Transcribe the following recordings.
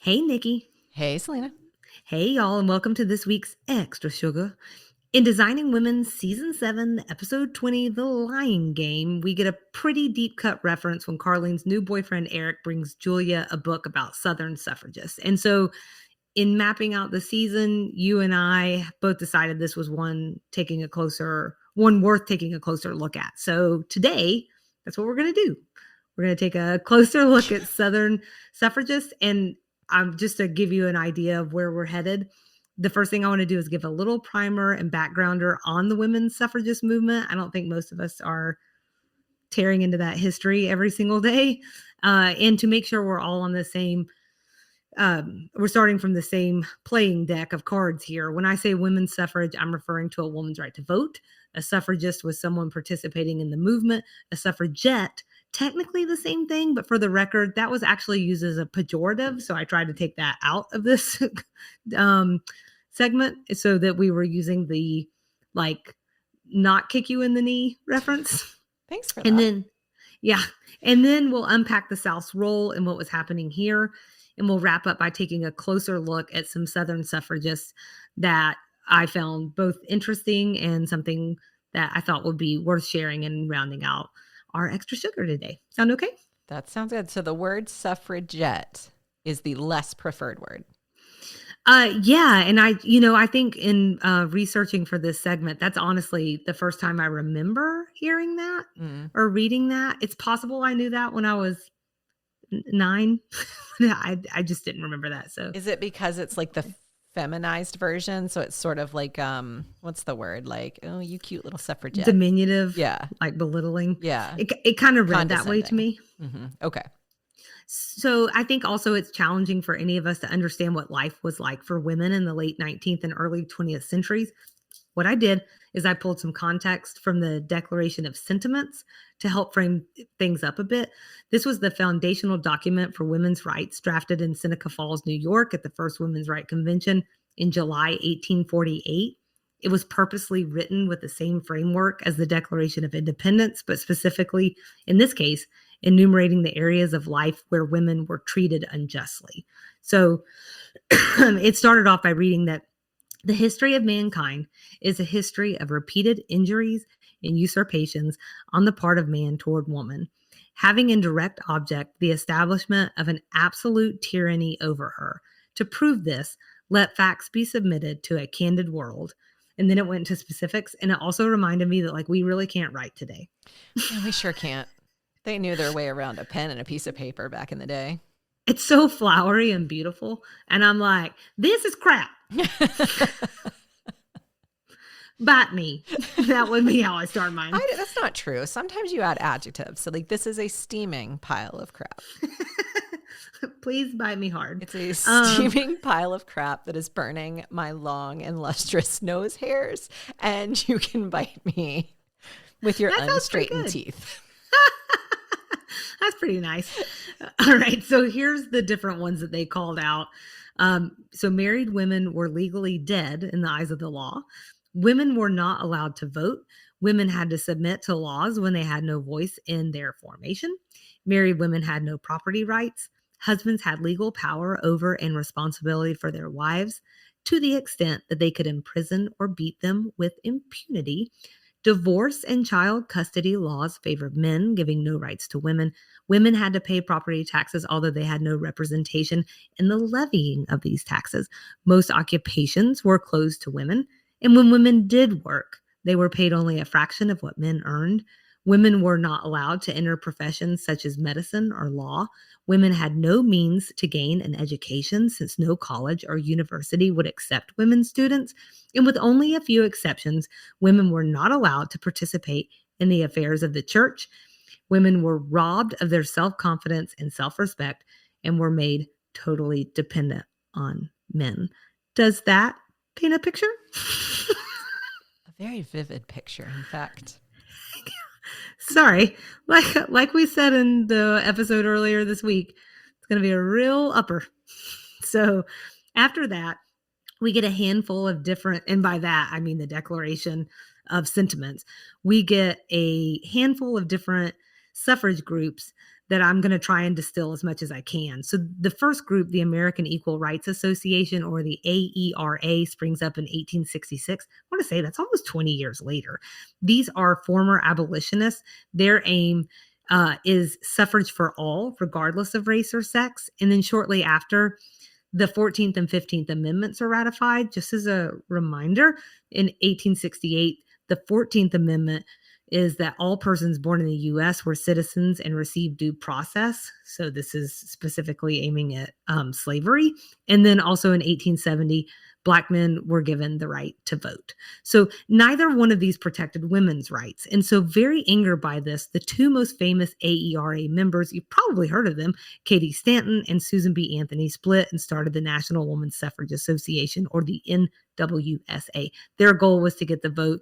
Hey, Nikki. Hey, Selena. Hey, y'all, and welcome to this week's Extra Sugar. In Designing Women Season 7, Episode 20, The Lying Game, we get a pretty deep cut reference when Carlene's new boyfriend, Eric, brings Julia a book about Southern suffragists. And so, in mapping out the season, you and I both decided this was one worth taking a closer look at. So, today, that's what we're going to do. We're going to take a closer look at Southern suffragists. And just to give you an idea of where we're headed, the first thing I want to do is give a little primer and backgrounder on the women's suffragist movement. I don't think most of us are tearing into that history every single day. And to make sure we're all on the same, we're starting from the same playing deck of cards here. When I say women's suffrage, I'm referring to a woman's right to vote. A suffragist was someone participating in the movement. A suffragette, technically the same thing, but for the record, that was actually used as a pejorative. So I tried to take that out of this segment so that we were using the not kick you in the knee reference. Thanks for and that. then yeah and then we'll unpack the South's role and what was happening here, and we'll wrap up by taking a closer look at some Southern suffragists that I found both interesting and something that I thought would be worth sharing and rounding out our extra sugar today. Sound okay? That sounds good. So the word suffragette is the less preferred word. Yeah. And I think in researching for this segment, that's honestly the first time I remember hearing that or reading that. It's possible I knew that when I was 9. I just didn't remember that. So is it because it's like the feminized version? So it's sort of like, what's the word? Like, oh, you cute little suffragette. Diminutive. Yeah. Like belittling. Yeah. It kind of read that way to me. Mm-hmm. Okay. So I think also it's challenging for any of us to understand what life was like for women in the late 19th and early 20th centuries. What I did is I pulled some context from the Declaration of Sentiments to help frame things up a bit. This was the foundational document for women's rights drafted in Seneca Falls, New York at the first Women's Rights Convention in July 1848. It was purposely written with the same framework as the Declaration of Independence, but specifically, in this case, enumerating the areas of life where women were treated unjustly. So it started off by reading that the history of mankind is a history of repeated injuries and usurpations on the part of man toward woman, having in direct object the establishment of an absolute tyranny over her. To prove this, let facts be submitted to a candid world. And then it went into specifics, and it also reminded me that we really can't write today. Yeah, we sure can't. They knew their way around a pen and a piece of paper back in the day. It's so flowery and beautiful. And I'm like, this is crap. Bite me. That would be how I start mine. That's not true. Sometimes you add adjectives. So this is a steaming pile of crap. Please bite me hard. It's a steaming pile of crap that is burning my long and lustrous nose hairs. And you can bite me with your unstraightened teeth. That's pretty nice. All right. So here's the different ones that they called out. So married women were legally dead in the eyes of the law. Women were not allowed to vote. Women had to submit to laws when they had no voice in their formation. Married women had no property rights. Husbands had legal power over and responsibility for their wives to the extent that they could imprison or beat them with impunity. Divorce and child custody laws favored men, giving no rights to women. Women had to pay property taxes, although they had no representation in the levying of these taxes. Most occupations were closed to women, and when women did work, they were paid only a fraction of what men earned. Women were not allowed to enter professions such as medicine or law. Women had no means to gain an education since no college or university would accept women students. And with only a few exceptions, women were not allowed to participate in the affairs of the church. Women were robbed of their self-confidence and self-respect and were made totally dependent on men. Does that paint a picture? A very vivid picture, in fact. Sorry, like we said in the episode earlier this week, it's going to be a real upper. So after that, we get a handful of different, and by that, I mean the Declaration of Sentiments. We get a handful of different suffrage groups that I'm going to try and distill as much as I can. So the first group, the American Equal Rights Association, or the AERA, springs up in 1866. I want to say that's almost 20 years later. These are former abolitionists. Their aim is suffrage for all, regardless of race or sex. And then shortly after, the 14th and 15th Amendments are ratified. Just as a reminder, in 1868, the 14th Amendment is that all persons born in the U.S. were citizens and received due process. So this is specifically aiming at slavery. And then also in 1870, Black men were given the right to vote. So neither one of these protected women's rights. And so very angered by this, the two most famous AERA members, you've probably heard of them, Katie Stanton and Susan B. Anthony, split and started the National Women's Suffrage Association, or the NWSA. Their goal was to get the vote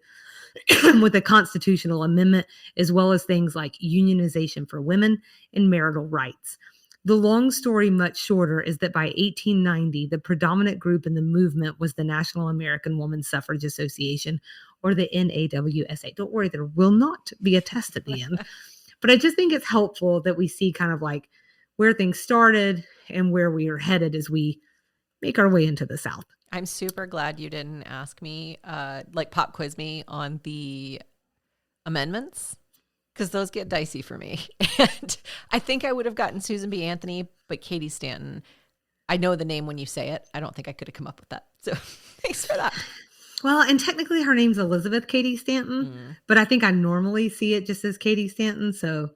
with a constitutional amendment, as well as things like unionization for women and marital rights. The long story, much shorter, is that by 1890, the predominant group in the movement was the National American Women's Suffrage Association, or the NAWSA. Don't worry, there will not be a test at the end. But I just think it's helpful that we see kind of like where things started and where we are headed as we make our way into the South. I'm super glad you didn't ask me, like pop quiz me on the amendments, because those get dicey for me. And I think I would have gotten Susan B. Anthony, but Katie Stanton, I know the name when you say it. I don't think I could have come up with that. So thanks for that. Well, and technically her name's Elizabeth Katie Stanton, but I think I normally see it just as Katie Stanton. So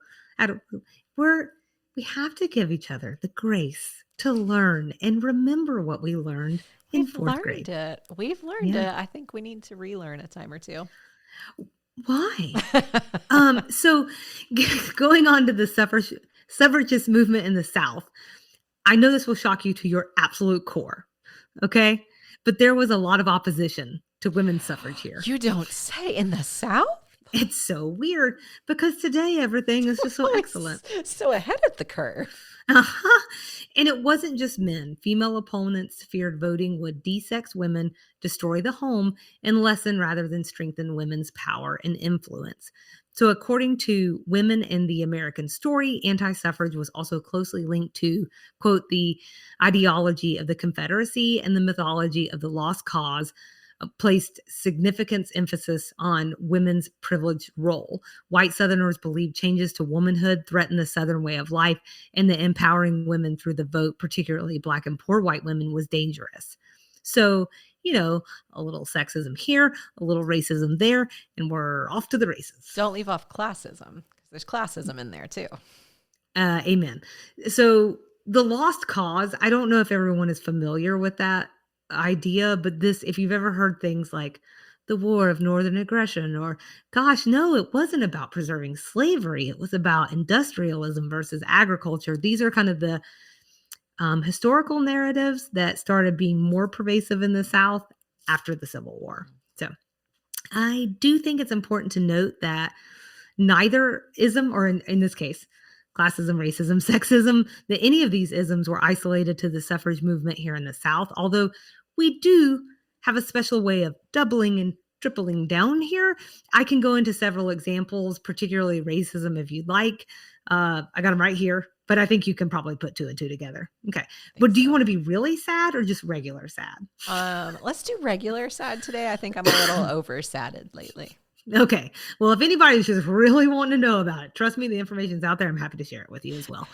we have to give each other the grace to learn and remember what we learned in fourth grade. We've learned it. I think we need to relearn a time or two. Why? So going on to the suffragist movement in the South, I know this will shock you to your absolute core, okay? But there was a lot of opposition to women's suffrage here. You don't say. In the South? It's so weird because today everything is just so excellent. So ahead of the curve. And it wasn't just men. Female opponents feared voting would desex women, destroy the home, and lessen rather than strengthen women's power and influence. So according to Women in the American Story, anti-suffrage was also closely linked to, quote, the ideology of the Confederacy and the mythology of the lost cause, placed significant emphasis on women's privileged role. White Southerners believed changes to womanhood threatened the Southern way of life, and that empowering women through the vote, particularly Black and poor white women, was dangerous. So, a little sexism here, a little racism there, and we're off to the races. Don't leave off classism, because there's classism in there too. Amen. So the lost cause, I don't know if everyone is familiar with that idea, but if you've ever heard things like the War of Northern Aggression, or gosh, no, it wasn't about preserving slavery. It was about industrialism versus agriculture. These are kind of the historical narratives that started being more pervasive in the South after the Civil War. So I do think it's important to note that neither ism, or in this case, classism, racism, sexism, that any of these isms were isolated to the suffrage movement here in the South, although we do have a special way of doubling and tripling down here. I can go into several examples, particularly racism, if you'd like. I got them right here, but I think you can probably put two and two together. Okay. But do you want to be really sad or just regular sad? Let's do regular sad today. I think I'm a little over sadded lately. Okay. Well, if anybody's just really wanting to know about it, trust me, the information's out there. I'm happy to share it with you as well.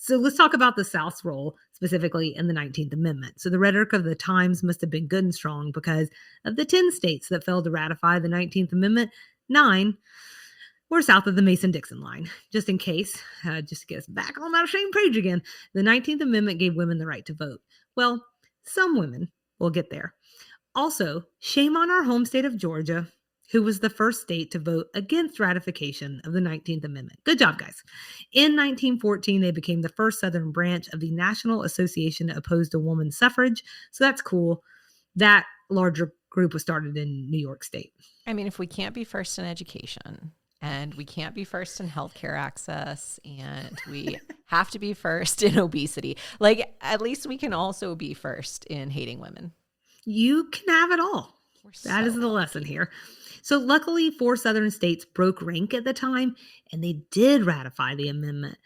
So let's talk about the South's role specifically in the 19th Amendment. So the rhetoric of the times must have been good and strong because of the 10 states that failed to ratify the 19th Amendment. 9 were south of the Mason-Dixon line. Just in case, just to get us back on that same page again, the 19th Amendment gave women the right to vote. Well, some women will get there. Also, shame on our home state of Georgia, who was the first state to vote against ratification of the 19th Amendment. Good job, guys. In 1914, they became the first Southern branch of the National Association opposed to women's suffrage. So that's cool. That larger group was started in New York State. I mean, if we can't be first in education, and we can't be first in healthcare access, and we have to be first in obesity, like at least we can also be first in hating women. You can have it all. That is the lesson here. So luckily, 4 Southern states broke rank at the time, and they did ratify the amendment.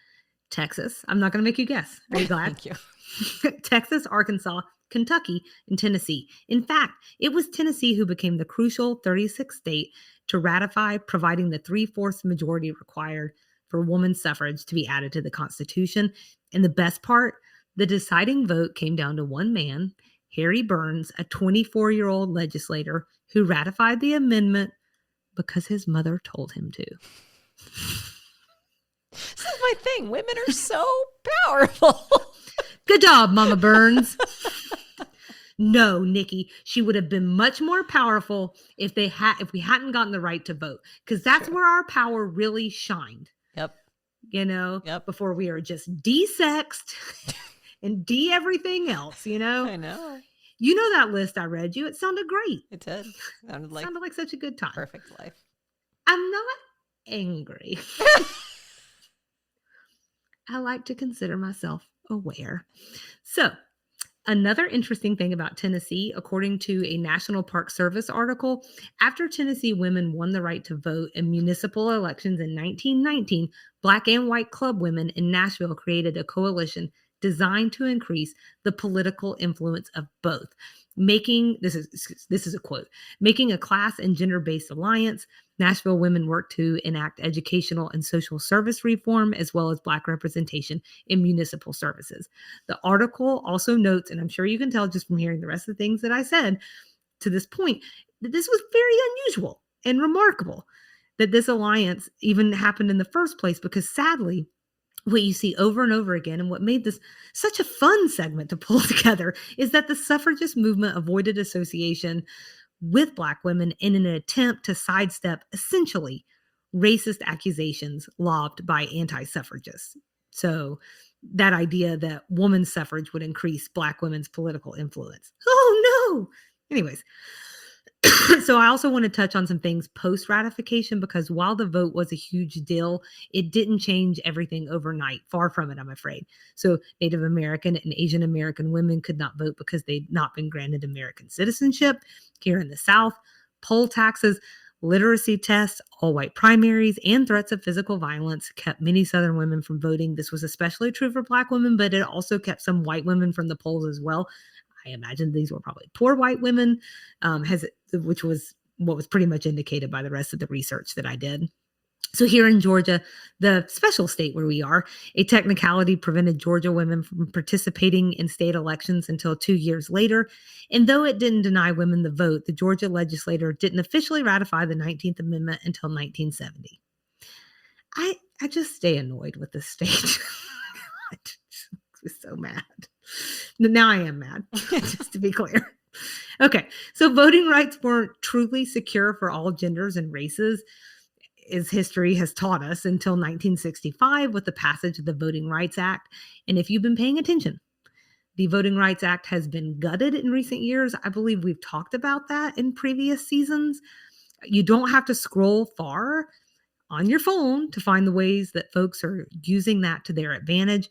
Texas. I'm not going to make you guess. Are you glad? Thank you. Texas, Arkansas, Kentucky, and Tennessee. In fact, it was Tennessee who became the crucial 36th state to ratify, providing the 3/4 majority required for women's suffrage to be added to the Constitution. And the best part, the deciding vote came down to one man, Harry Burns, a 24-year-old legislator who ratified the amendment because his mother told him to. This is my thing. Women are so powerful. Good job, Mama Burns. No, Nikki, she would have been much more powerful if we hadn't gotten the right to vote, because that's where our power really shined. Yep. Before we are just de-sexed and everything else, I know. You know that list I read you. It sounded great. It did. Sounded like such a good time. Perfect life. I'm not angry. I like to consider myself aware. So, another interesting thing about Tennessee, according to a National Park Service article, after Tennessee women won the right to vote in municipal elections in 1919, Black and white club women in Nashville created a coalition designed to increase the political influence of both. This is a quote, making a class and gender-based alliance. Nashville women worked to enact educational and social service reform, as well as Black representation in municipal services. The article also notes, and I'm sure you can tell just from hearing the rest of the things that I said to this point, that this was very unusual and remarkable that this alliance even happened in the first place, because sadly, what you see over and over again, and what made this such a fun segment to pull together, is that the suffragist movement avoided association with Black women in an attempt to sidestep essentially racist accusations lobbed by anti-suffragists. So that idea that women's suffrage would increase Black women's political influence. Oh no! Anyways, so I also want to touch on some things post-ratification, because while the vote was a huge deal, it didn't change everything overnight. Far from it, I'm afraid. So Native American and Asian American women could not vote because they'd not been granted American citizenship. Here in the South, poll taxes, literacy tests, all-white primaries, and threats of physical violence kept many Southern women from voting. This was especially true for Black women, but it also kept some white women from the polls as well. I imagine these were probably poor white women, which was what was pretty much indicated by the rest of the research that I did. So here in Georgia, the special state where we are, a technicality prevented Georgia women from participating in state elections until 2 years later. And though it didn't deny women the vote, the Georgia legislature didn't officially ratify the 19th Amendment until 1970. I just stay annoyed with this state. I was so mad. Now I am mad, just to be clear. Okay, so voting rights weren't truly secure for all genders and races, as history has taught us, until 1965 with the passage of the Voting Rights Act. And if you've been paying attention, the Voting Rights Act has been gutted in recent years. I believe we've talked about that in previous seasons. You don't have to scroll far on your phone to find the ways that folks are using that to their advantage.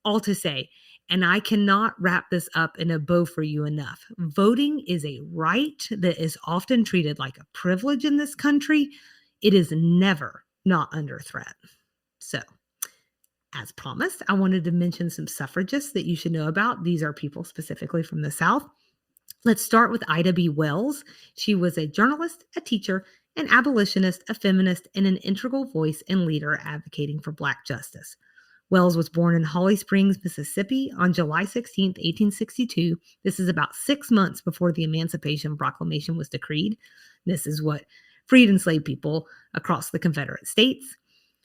All to say, and I cannot wrap this up in a bow for you enough, voting is a right that is often treated like a privilege in this country. It is never not under threat. So, as promised, I wanted to mention some suffragists that you should know about. These are people specifically from the South. Let's start with Ida B. Wells. She was a journalist, a teacher, an abolitionist, a feminist, and an integral voice and leader advocating for Black justice. Wells was born in Holly Springs, Mississippi on July 16, 1862. This is about 6 months before the Emancipation Proclamation was decreed. This is what freed enslaved people across the Confederate States.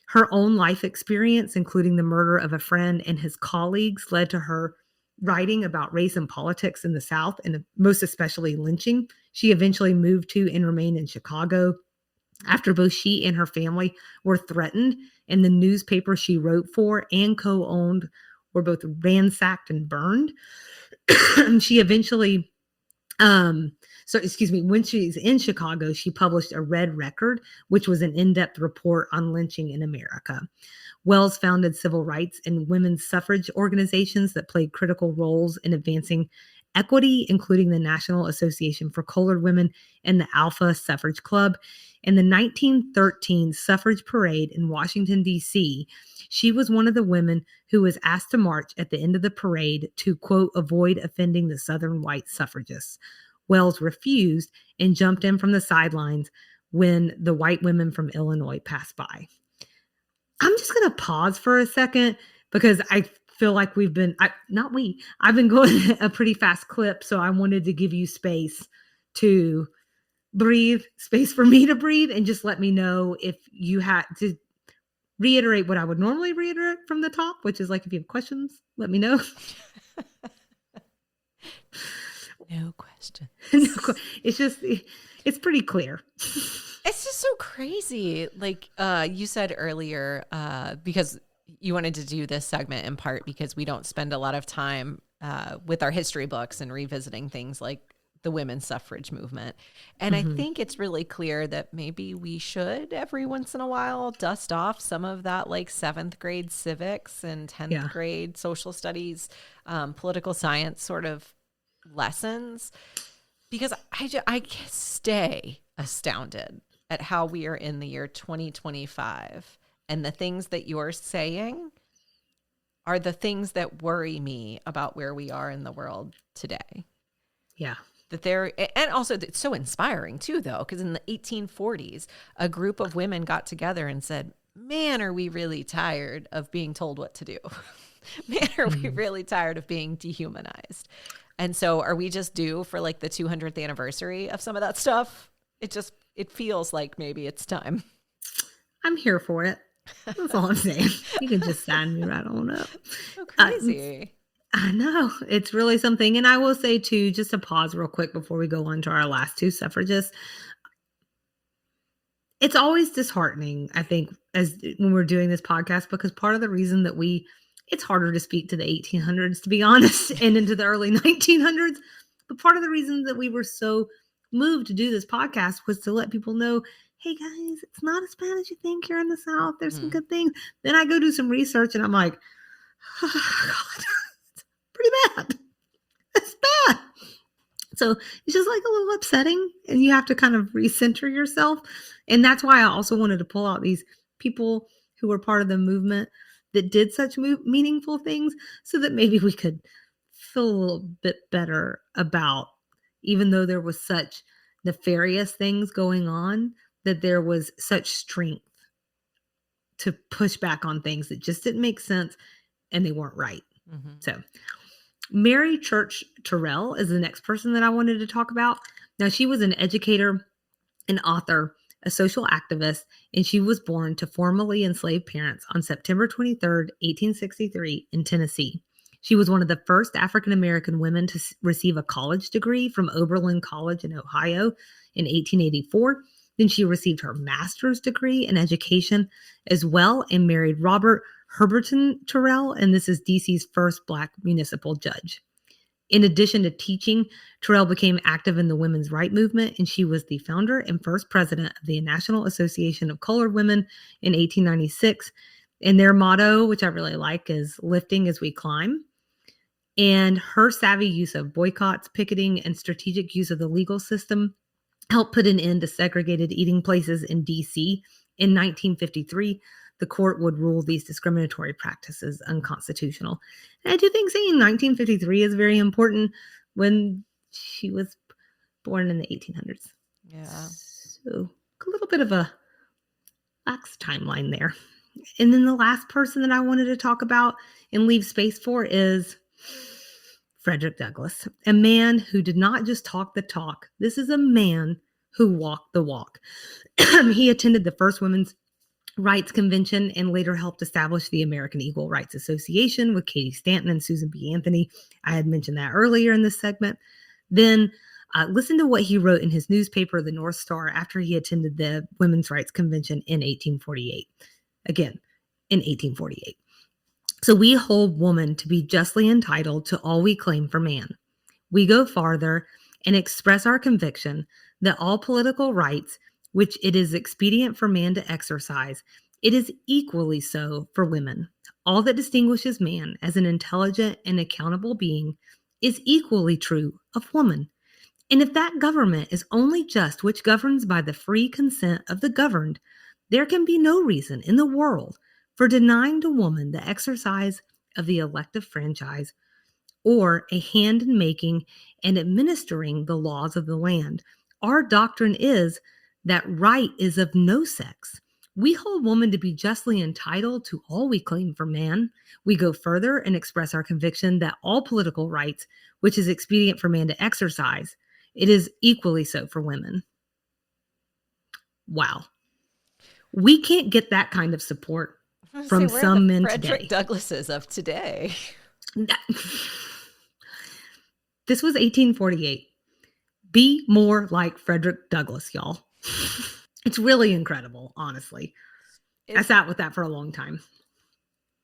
Her own life experience, including the murder of a friend and his colleagues, led to her writing about race and politics in the South, and most especially lynching. She eventually moved to and remained in Chicago after both she and her family were threatened, and the newspaper she wrote for and co-owned were both ransacked and burned. She eventually, when she's in Chicago, she published a Red Record, which was an in-depth report on lynching in America. Wells founded civil rights and women's suffrage organizations that played critical roles in advancing Equity, including the National Association for Colored Women and the Alpha Suffrage Club. In the 1913 suffrage parade in Washington, D.C., she was one of the women who was asked to march at the end of the parade to, quote, avoid offending the Southern white suffragists. Wells refused and jumped in from the sidelines when the white women from Illinois passed by. I'm just going to pause for a second because I feel like I've been going a pretty fast clip. So I wanted to give you space to breathe, space for me to breathe, and just let me know if you had to reiterate what I would normally reiterate from the top, which is like, if you have questions, let me know. No question. It's pretty clear. It's just so crazy. Like you said earlier, because you wanted to do this segment in part because we don't spend a lot of time with our history books and revisiting things like the women's suffrage movement. And I think it's really clear that maybe we should every once in a while dust off some of that like 7th grade civics and 10th grade social studies, political science sort of lessons, because I stay astounded at how we are in the year 2025 and the things that you're saying are the things that worry me about where we are in the world today. Yeah. And also it's so inspiring too, though, because in the 1840s, a group of women got together and said, man, are we really tired of being told what to do? Man, are we really tired of being dehumanized? And so are we just due for like the 200th anniversary of some of that stuff? It feels like maybe it's time. I'm here for it. That's all I'm saying. You can just sign me right on up. So crazy. I know. It's really something. And I will say too, just to pause real quick before we go on to our last two suffragists. It's always disheartening, I think, when we're doing this podcast, because part of the reason that it's harder to speak to the 1800s, to be honest, and into the early 1900s. But part of the reason that we were so moved to do this podcast was to let people know, hey guys, it's not as bad as you think here in the South. There's some good things. Then I go do some research and I'm like, oh God, it's pretty bad. It's bad. So it's just like a little upsetting, and you have to kind of recenter yourself. And that's why I also wanted to pull out these people who were part of the movement that did such meaningful things, so that maybe we could feel a little bit better about, even though there was such nefarious things going on, that there was such strength to push back on things that just didn't make sense and they weren't right. So Mary Church Terrell is the next person that I wanted to talk about. Now, she was an educator, an author, a social activist, and she was born to formerly enslaved parents on September 23rd, 1863 in Tennessee. She was one of the first African-American women to receive a college degree from Oberlin College in Ohio in 1884. Then she received her master's degree in education as well and married Robert Herberton Terrell, and this is DC's first Black municipal judge. In addition to teaching, Terrell became active in the women's rights movement, and she was the founder and first president of the National Association of Colored Women in 1896. And their motto, which I really like, is lifting as we climb. And her savvy use of boycotts, picketing, and strategic use of the legal system helped put an end to segregated eating places in D.C. In 1953, the court would rule these discriminatory practices unconstitutional. And I do think saying 1953 is very important when she was born in the 1800s. Yeah. So a little bit of a lax timeline there. And then the last person that I wanted to talk about and leave space for is Frederick Douglass, a man who did not just talk the talk. This is a man who walked the walk. He attended the first women's rights convention and later helped establish the American Equal Rights Association with Katie Stanton and Susan B. Anthony. I had mentioned that earlier in this segment. Then listen to what he wrote in his newspaper, the North Star, after he attended the Women's Rights Convention in 1848. Again, in 1848. So we hold woman to be justly entitled to all we claim for man. We go farther and express our conviction that all political rights, which it is expedient for man to exercise, it is equally so for women. All that distinguishes man as an intelligent and accountable being is equally true of woman. And if that government is only just which governs by the free consent of the governed, there can be no reason in the world for denying to woman the exercise of the elective franchise or a hand in making and administering the laws of the land. Our doctrine is that right is of no sex. We hold woman to be justly entitled to all we claim for man. We go further and express our conviction that all political rights, which is expedient for man to exercise, it is equally so for women. Wow. We can't get that kind of support from some men Frederick today. Douglasses of today. This was 1848. Be more like Frederick Douglass, y'all. It's really incredible, honestly. I sat with that for a long time.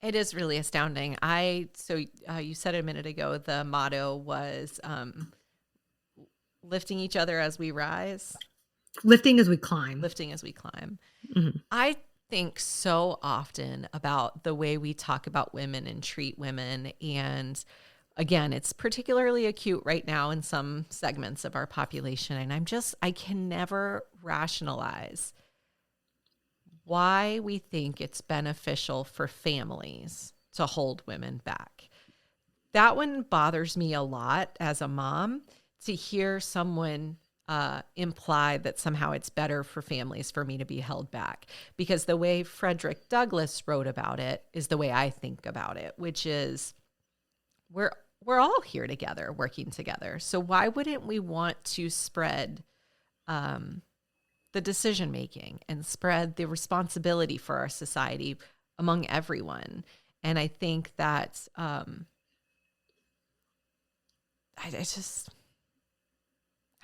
It is really astounding. You said a minute ago, the motto was lifting each other as we rise. Lifting as we climb. Lifting as we climb. Mm-hmm. I think so often about the way we talk about women and treat women. And again, it's particularly acute right now in some segments of our population. And I can never rationalize why we think it's beneficial for families to hold women back. That one bothers me a lot as a mom, to hear someone imply that somehow it's better for families for me to be held back, because the way Frederick Douglass wrote about it is the way I think about it, which is we're all here together, working together. So why wouldn't we want to spread the decision making and spread the responsibility for our society among everyone? And I think that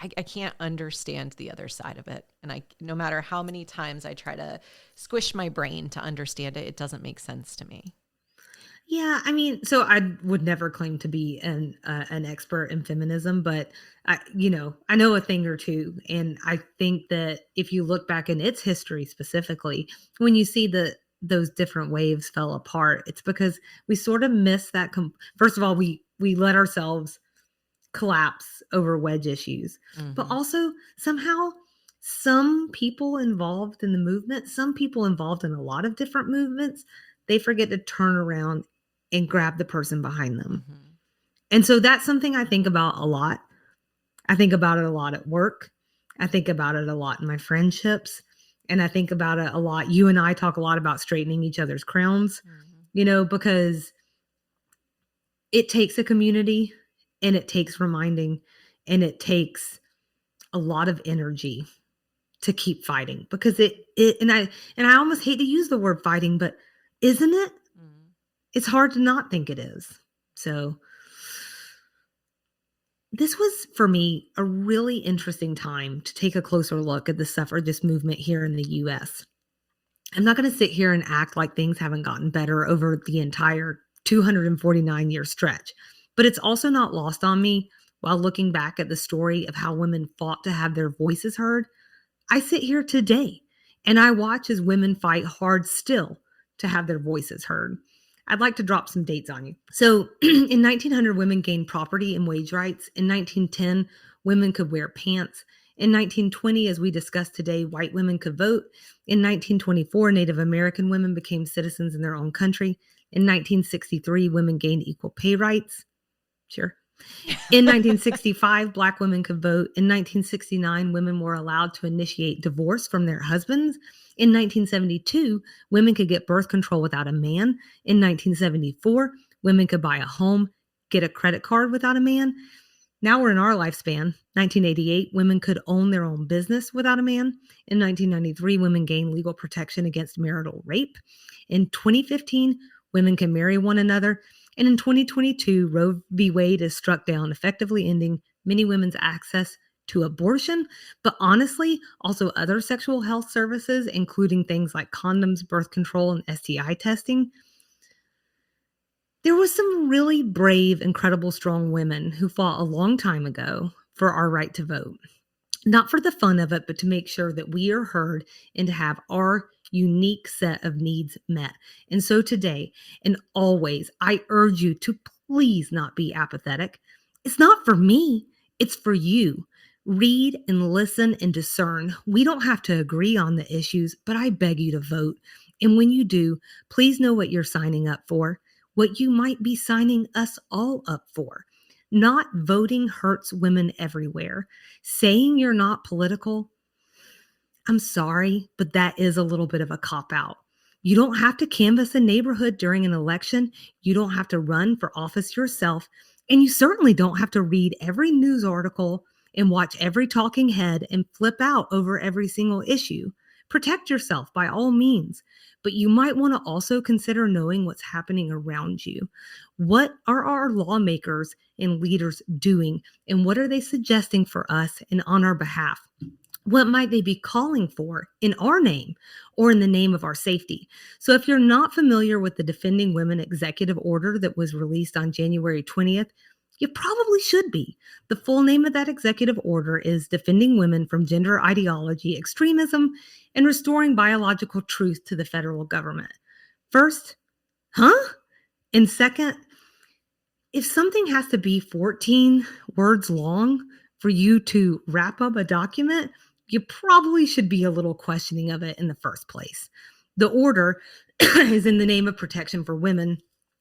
I can't understand the other side of it. And no matter how many times I try to squish my brain to understand it, it doesn't make sense to me. Yeah, I mean, so I would never claim to be an expert in feminism, but I know a thing or two, and I think that if you look back in its history specifically, when you see those different waves fell apart, it's because we sort of missed that. First of all, we let ourselves collapse over wedge issues, but also somehow some people involved in the movement, some people involved in a lot of different movements, they forget to turn around and grab the person behind them. And so that's something I think about a lot. I think about it a lot at work. I think about it a lot in my friendships. And I think about it a lot. You and I talk a lot about straightening each other's crowns, because it takes a community, and it takes reminding, and it takes a lot of energy to keep fighting, because and I almost hate to use the word fighting, but isn't it? It's hard to not think it is. So this was, for me, a really interesting time to take a closer look at the suffragist movement here in the U.S. I'm not going to sit here and act like things haven't gotten better over the entire 249-year stretch, but it's also not lost on me, while looking back at the story of how women fought to have their voices heard. I sit here today and I watch as women fight hard still to have their voices heard. I'd like to drop some dates on you. So in 1900, women gained property and wage rights. In 1910, women could wear pants. In 1920, as we discussed today, white women could vote. In 1924, Native American women became citizens in their own country. In 1963, women gained equal pay rights. Sure. In 1965, Black women could vote. In 1969, women were allowed to initiate divorce from their husbands. In 1972, women could get birth control without a man. In 1974, women could buy a home, get a credit card without a man. Now we're in our lifespan. 1988, women could own their own business without a man. In 1993, women gained legal protection against marital rape. In 2015, women can marry one another. And in 2022, Roe v. Wade is struck down, effectively ending many women's access to abortion, but honestly, also other sexual health services, including things like condoms, birth control, and STI testing. There was some really brave, incredible, strong women who fought a long time ago for our right to vote. Not for the fun of it, but to make sure that we are heard and to have our unique set of needs met. And so today and always, I urge you to please not be apathetic. It's not for me, it's for you. Read and listen and discern. We don't have to agree on the issues, but I beg you to vote. And when you do, please know what you're signing up for, what you might be signing us all up for. Not voting hurts women everywhere. Saying you're not political, I'm sorry, but that is a little bit of a cop out. You don't have to canvass a neighborhood during an election. You don't have to run for office yourself. And you certainly don't have to read every news article and watch every talking head and flip out over every single issue. Protect yourself by all means, but you might want to also consider knowing what's happening around you. What are our lawmakers and leaders doing, and what are they suggesting for us and on our behalf? What might they be calling for in our name or in the name of our safety? So, if you're not familiar with the Defending Women executive order that was released on January 20th, you probably should be. The full name of that executive order is Defending Women from Gender Ideology, Extremism, and Restoring Biological Truth to the Federal Government. First, huh? And second, if something has to be 14 words long for you to wrap up a document, you probably should be a little questioning of it in the first place. The order is in the name of protection for women,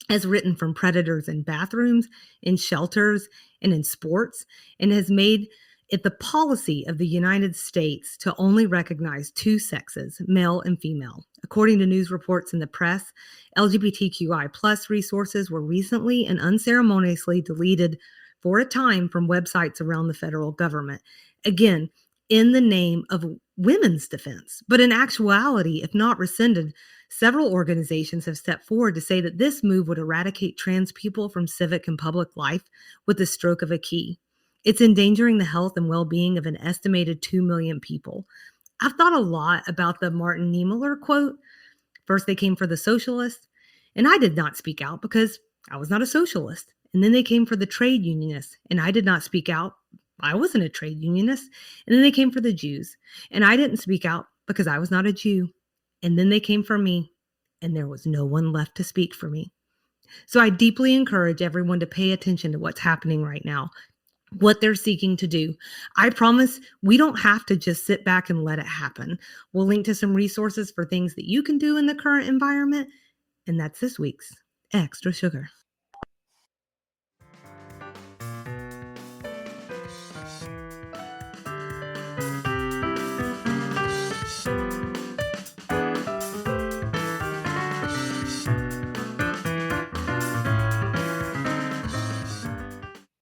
as written from predators in bathrooms, in shelters, and in sports, and has made it the policy of the United States to only recognize two sexes, male and female. According to news reports in the press, LGBTQI plus resources were recently and unceremoniously deleted for a time from websites around the federal government. Again, in the name of women's defense. But in actuality, if not rescinded, several organizations have stepped forward to say that this move would eradicate trans people from civic and public life with the stroke of a key. It's endangering the health and well-being of an estimated 2 million people. I've thought a lot about the Martin Niemöller quote. First, they came for the socialists, and I did not speak out because I was not a socialist. And then they came for the trade unionists, and I did not speak out. I wasn't a trade unionist. And then they came for the Jews, and I didn't speak out because I was not a Jew. And then they came for me, and there was no one left to speak for me. So I deeply encourage everyone to pay attention to what's happening right now, what they're seeking to do. I promise we don't have to just sit back and let it happen. We'll link to some resources for things that you can do in the current environment. And that's this week's Extra Sugar.